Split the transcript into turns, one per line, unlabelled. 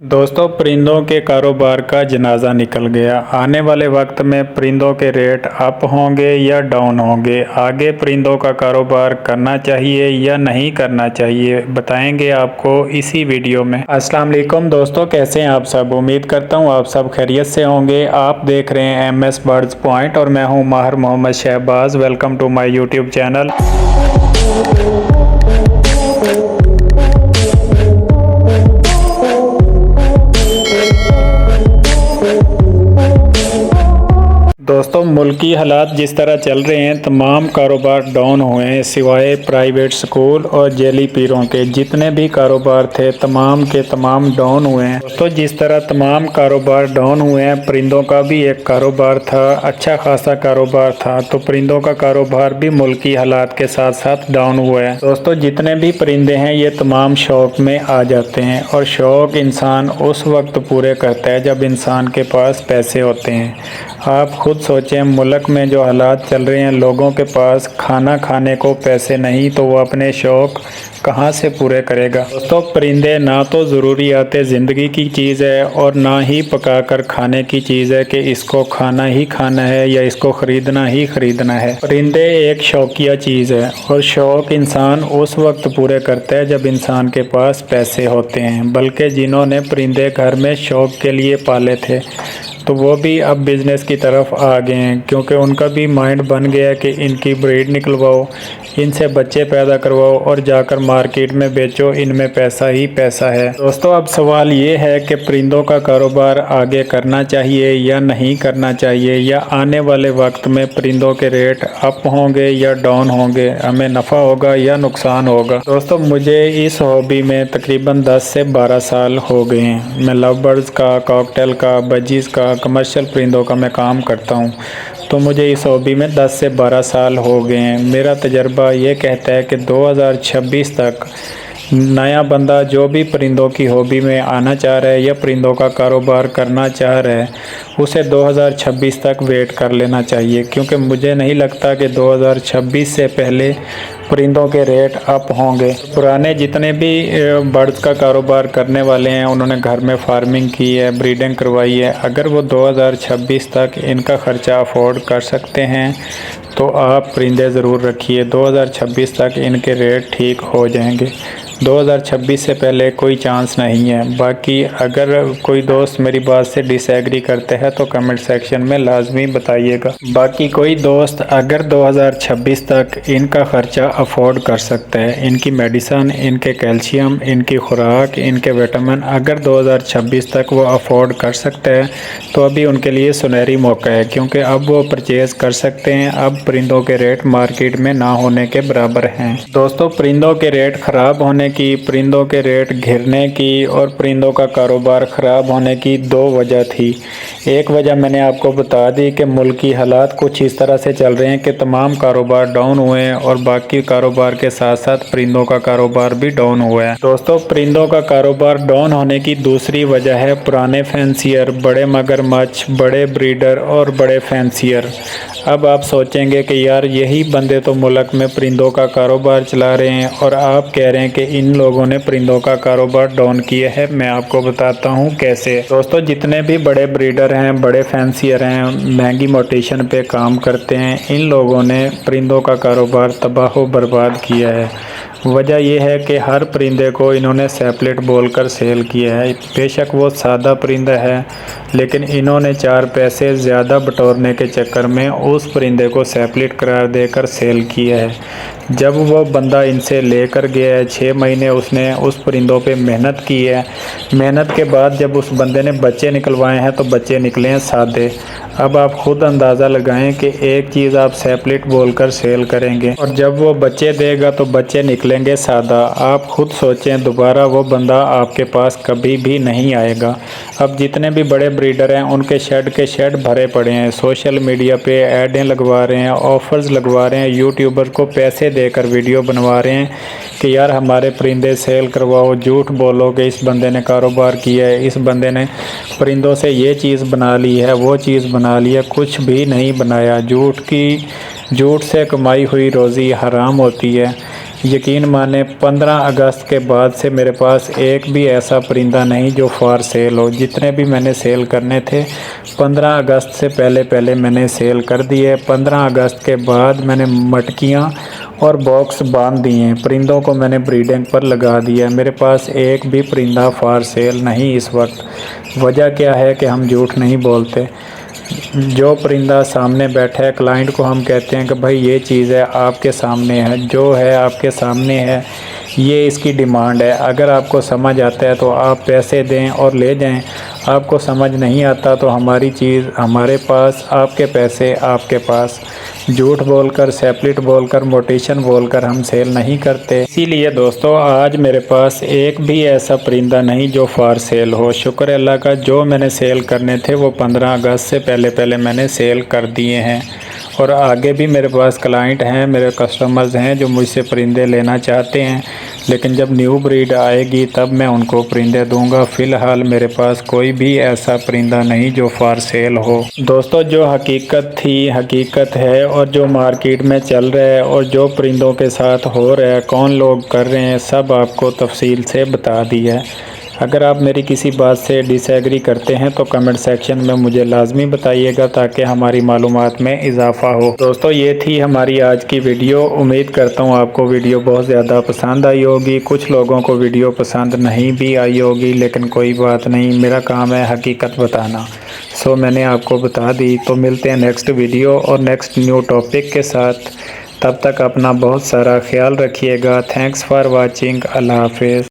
दोस्तों, परिंदों के कारोबार का जनाजा निकल गया। आने वाले वक्त में परिंदों के रेट अप होंगे या डाउन होंगे। आगे परिंदों का कारोबार करना चाहिए या नहीं करना चाहिए, बताएंगे आपको इसी वीडियो में। अस्सलाम वालेकुम दोस्तों, कैसे हैं आप सब। उम्मीद करता हूं आप सब खैरियत से होंगे। आप देख रहे हैं MS बर्ड्स पॉइंट और मैं हूं Mahir Mohammad Shahbaz. Welcome to my YouTube channel. दोस्तों, मुल्की हालात जिस तरह चल रहे हैं, तमाम कारोबार डाउन हुए हैं सिवाय प्राइवेट स्कूल और जेली पीरों के। जितने भी कारोबार थे तमाम के तमाम डाउन हुए हैं। दोस्तों, जिस तरह तमाम कारोबार डाउन हुए हैं, परिंदों का भी एक कारोबार था, अच्छा खासा कारोबार था। तो परिंदों का कारोबार भी मुल्की हालात के साथ साथ डाउन हुआ है। दोस्तों, जितने भी परिंदे हैं ये तमाम शौक में आ जाते हैं और शौक इंसान उस वक्त पूरे करता है जब इंसान के पास पैसे होते हैं। आप खुद सोचें, मुल्क में जो हालात चल रहे हैं, लोगों के पास खाना खाने को पैसे नहीं तो वो अपने शौक़ कहाँ से पूरे करेगा। दोस्तों, परिंदे ना तो ज़रूरियात ज़िंदगी की चीज़ है और ना ही पका कर खाने की चीज़ है कि इसको खाना ही खाना है या इसको ख़रीदना ही ख़रीदना है। परिंदे एक शौकिया चीज़ है और शौक़ इंसान उस वक्त पूरे करता है जब इंसान के पास पैसे होते हैं। बल्कि जिन्होंने परिंदे घर में शौक़ के लिए पाले थे तो वो भी अब बिज़नेस की तरफ आ गए हैं, क्योंकि उनका भी माइंड बन गया कि इनकी ब्रीड निकलवाओ, इनसे बच्चे पैदा करवाओ और जाकर मार्केट में बेचो, इनमें पैसा ही पैसा है। दोस्तों, अब सवाल ये है कि परिंदों का कारोबार आगे करना चाहिए या नहीं करना चाहिए, या आने वाले वक्त में परिंदों के रेट अप होंगे या डाउन होंगे, हमें नफ़ा होगा या नुकसान होगा। दोस्तों, मुझे इस हॉबी में तकरीबन 10 से 12 साल हो गए हैं। मैं लव बर्ड्स का, कॉकटेल का, बजीज़ का, कमर्शियल परिंदों का मैं काम करता हूँ। तो मुझे इस हॉबी में 10 से 12 साल हो गए हैं। मेरा तजर्बा ये कहता है कि 2026 तक नया बंदा जो भी परिंदों की हॉबी में आना चाह रहा है या परिंदों का कारोबार करना चाह रहा है, उसे 2026 तक वेट कर लेना चाहिए, क्योंकि मुझे नहीं लगता कि 2026 से पहले परिंदों के रेट अप होंगे। पुराने जितने भी बर्ड्स का कारोबार करने वाले हैं, उन्होंने घर में फार्मिंग की है, ब्रीडिंग करवाई है, अगर वो 2026 तक इनका ख़र्चा अफोर्ड कर सकते हैं तो आप परिंदे ज़रूर रखिए। 2026 तक इनके रेट ठीक हो जाएंगे। 2026 से पहले कोई चांस नहीं है। बाकी अगर कोई दोस्त मेरी बात से डिसएग्री करते हैं तो कमेंट सेक्शन में लाजमी बताइएगा। बाकी कोई दोस्त अगर 2026 तक इनका ख़र्चा अफोर्ड कर सकता है, इनकी मेडिसन, इनके कैल्शियम, इनकी खुराक, इनके विटामिन, अगर 2026 तक वो अफोर्ड कर सकता है तो अभी उनके लिए सुनहरी मौका है, क्योंकि अब वो परचेज़ कर सकते हैं। अब परिंदों के रेट मार्केट में ना होने के बराबर हैं। दोस्तों, परिंदों के रेट ख़राब होने की, परिंदों के रेट गिरने की और परिंदों का कारोबार ख़राब होने की दो वजह थी। एक वजह मैंने आपको बता दी कि मुल्की हालात कुछ इस तरह से चल रहे हैं कि तमाम कारोबार डाउन हुए हैं और बाकी कारोबार के साथ साथ परिंदों का कारोबार भी डाउन हुआ है। दोस्तों, परिंदों का कारोबार डाउन होने की दूसरी वजह है पुराने फैंसियर, बड़े मगरमच्छ, बड़े ब्रीडर और बड़े फैंसियर। अब आप सोचेंगे कि यार यही बंदे तो मुल्क में परिंदों का कारोबार चला रहे हैं और आप कह रहे हैं कि इन लोगों ने परिंदों का कारोबार डाउन किया है। मैं आपको बताता हूँ कैसे। दोस्तों, जितने भी बड़े ब्रीडर हैं, बड़े फैंसियर हैं, महंगी मोटेशन पे काम करते हैं, इन लोगों ने परिंदों का कारोबार तबाह बर्बाद किया है। वजह यह है कि हर परिंदे को इन्होंने सेपलेट बोलकर सेल किया है। बेशक वो सादा परिंदा है, लेकिन इन्होंने 4 पैसे ज़्यादा बटोरने के चक्कर में उस परिंदे को सेपलेट करार देकर सेल किया है। जब वो बंदा इनसे लेकर गया है, 6 महीने उसने उस परिंदों पे मेहनत की है। मेहनत के बाद जब उस बंदे ने बच्चे निकलवाए हैं तो बच्चे निकले हैं सादे। अब आप खुद अंदाज़ा लगाएं कि एक चीज़ आप सेपलेट बोलकर सेल करेंगे और जब वो बच्चे देगा तो बच्चे निकलेंगे सादा। आप खुद सोचें, दोबारा वो बंदा आपके पास कभी भी नहीं आएगा। अब जितने भी बड़े ब्रीडर हैं उनके शेड के शेड भरे पड़े हैं। सोशल मीडिया पे ऐडें लगवा रहे हैं, ऑफ़र्स लगवा रहे हैं, यूट्यूबर को पैसे देकर वीडियो बनवा रहे हैं कि यार हमारे परिंदे सेल करवाओ। झूठ बोलो कि इस बंदे ने कारोबार किया है, इस बंदे ने परिंदों से ये चीज़ बना ली है, वो चीज़ बना ली है। कुछ भी नहीं बनाया। झूठ से कमाई हुई रोज़ी हराम होती है। یقین مانیں 15 اگست کے بعد سے میرے پاس ایک بھی ایسا پرندہ نہیں جو فار سیل ہو۔ جتنے بھی میں نے سیل کرنے تھے 15 اگست سے پہلے میں نے سیل کر دیے۔ 15 اگست کے بعد میں نے مٹکیاں اور باکس باندھ دیے ہیں، پرندوں کو میں نے بریڈنگ پر لگا دیا ہے۔ میرے پاس ایک بھی پرندہ فار سیل نہیں اس وقت۔ وجہ کیا ہے کہ ہم جھوٹ نہیں بولتے، جو پرندہ سامنے بیٹھا ہے کلائنٹ کو ہم کہتے ہیں کہ بھائی یہ چیز ہے آپ کے سامنے ہے، جو ہے آپ کے سامنے ہے، یہ اس کی ڈیمانڈ ہے، اگر آپ کو سمجھ آتا ہے تو آپ پیسے دیں اور لے جائیں، آپ کو سمجھ نہیں آتا تو ہماری چیز ہمارے پاس، آپ کے پیسے آپ کے پاس۔ جھوٹ بول کر، سیپلٹ بول کر، موٹیشن بول کر ہم سیل نہیں کرتے۔ اسی لیے دوستو آج میرے پاس ایک بھی ایسا پرندہ نہیں جو فار سیل ہو۔ شکر اللہ کا، جو میں نے سیل کرنے تھے وہ 15 اگست سے پہلے میں نے سیل کر دیے ہیں، اور آگے بھی میرے پاس کلائنٹ ہیں، میرے کسٹمرز ہیں جو مجھ سے پرندے لینا چاہتے ہیں، لیکن جب نیو بریڈ آئے گی تب میں ان کو پرندے دوں گا۔ فی الحال میرے پاس کوئی بھی ایسا پرندہ نہیں جو فار سیل ہو۔ دوستو جو حقیقت تھی، حقیقت ہے، اور جو مارکیٹ میں چل رہا ہے اور جو پرندوں کے ساتھ ہو رہا ہے، کون لوگ کر رہے ہیں، سب آپ کو تفصیل سے بتا دیا ہے۔ اگر آپ میری کسی بات سے ڈس ایگری کرتے ہیں تو کمنٹ سیکشن میں مجھے لازمی بتائیے گا تاکہ ہماری معلومات میں اضافہ ہو۔ دوستو یہ تھی ہماری آج کی ویڈیو، امید کرتا ہوں آپ کو ویڈیو بہت زیادہ پسند آئی ہوگی۔ کچھ لوگوں کو ویڈیو پسند نہیں بھی آئی ہوگی، لیکن کوئی بات نہیں، میرا کام ہے حقیقت بتانا، میں نے آپ کو بتا دی۔ تو ملتے ہیں نیکسٹ ویڈیو اور نیکسٹ نیو ٹاپک کے ساتھ، تب تک اپنا بہت سارا خیال رکھیے گا۔ تھینکس فار واچنگ، اللہ حافظ۔